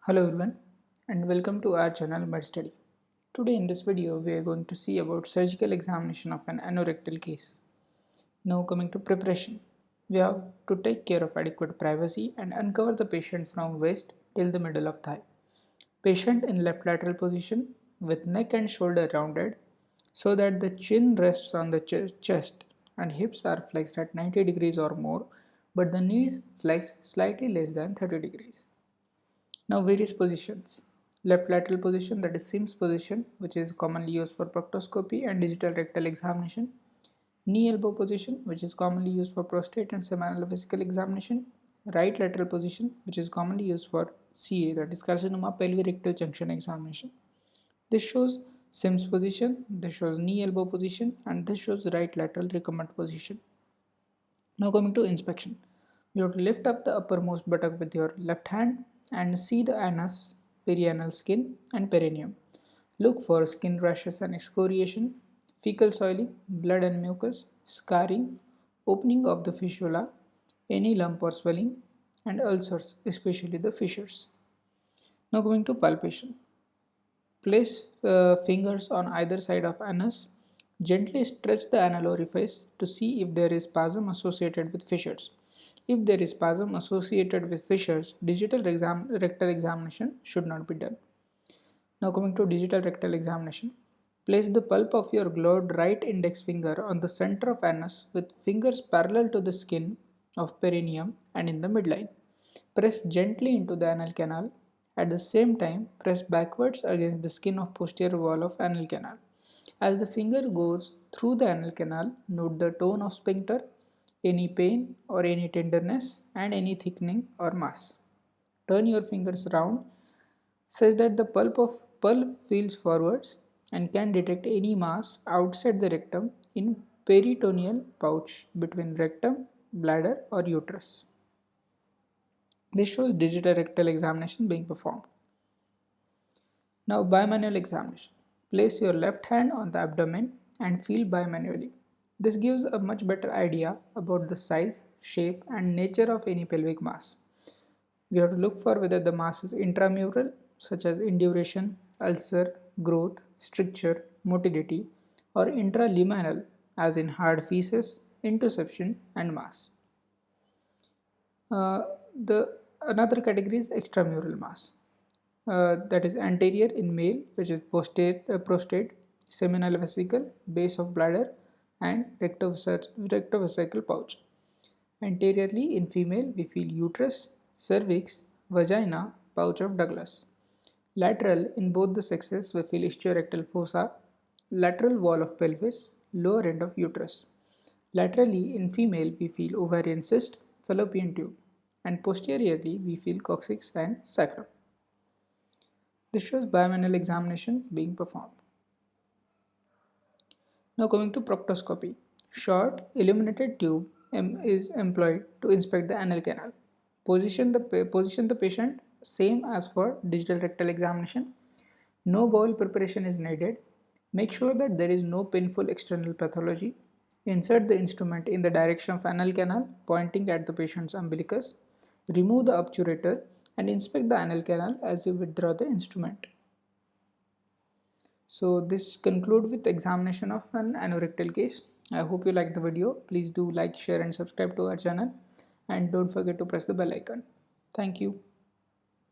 Hello everyone and welcome to our channel MedStudy. Today in this video we are going to see about surgical examination of an anorectal case. Now coming to preparation, we have to take care of adequate privacy and uncover the patient from waist till the middle of thigh. Patient in left lateral position with neck and shoulder rounded so that the chin rests on the chest and hips are flexed at 90 degrees or more but the knees flexed slightly less than 30 degrees. Now various positions. Left lateral position, that is Sims position, which is commonly used for proctoscopy and digital rectal examination. Knee elbow position, which is commonly used for prostate and seminal vesicle examination. Right lateral position, which is commonly used for CA, that is carcinoma pelvirectal junction examination. This shows Sims position, this shows knee elbow position, and this shows right lateral recumbent position. Now coming to inspection. You have to lift up the uppermost buttock with your left hand and see the anus, perianal skin and perineum. Look for skin rashes and excoriation, fecal soiling, blood and mucus, scarring, opening of the fistula, any lump or swelling and ulcers, especially the fissures. Now coming to palpation. Place fingers on either side of anus. Gently stretch the anal orifice to see if there is spasm associated with fissures. If there is spasm associated with fissures, digital rectal examination should not be done. Now coming to digital rectal examination. Place the pulp of your gloved right index finger on the center of anus with fingers parallel to the skin of perineum and in the midline. Press gently into the anal canal. At the same time, press backwards against the skin of posterior wall of anal canal. As the finger goes through the anal canal, note the tone of sphincter, any pain or any tenderness, and any thickening or mass. Turn your fingers round such that the pulp feels forwards and can detect any mass outside the rectum in peritoneal pouch between rectum, bladder, or uterus. This shows digital rectal examination being performed. Now bimanual examination. Place your left hand on the abdomen and feel bimanually. This gives a much better idea about the size, shape and nature of any pelvic mass. We have to look for whether the mass is intramural, such as induration, ulcer, growth, stricture, motility, or intraliminal, as in hard feces, intussusception and mass. The another category is extramural mass. That is anterior in male, which is prostate, seminal vesicle, base of bladder, and rectovesical pouch. Anteriorly in female, we feel uterus, cervix, vagina, pouch of Douglas. Lateral in both the sexes, we feel ischiorectal fossa, lateral wall of pelvis, lower end of uterus. Laterally in female, we feel ovarian cyst, fallopian tube, and posteriorly we feel coccyx and sacrum. This shows bimanual examination being performed. Now coming to proctoscopy. Short illuminated tube is employed to inspect the anal canal. Position the patient same as for digital rectal examination. No bowel preparation is needed. Make sure that there is no painful external pathology. Insert the instrument in the direction of anal canal pointing at the patient's umbilicus. Remove the obturator and inspect the anal canal as you withdraw the instrument. So this conclude with examination of an anorectal case. I hope you like the video. Please do like, share and subscribe to our channel and don't forget to press the bell icon. Thank you.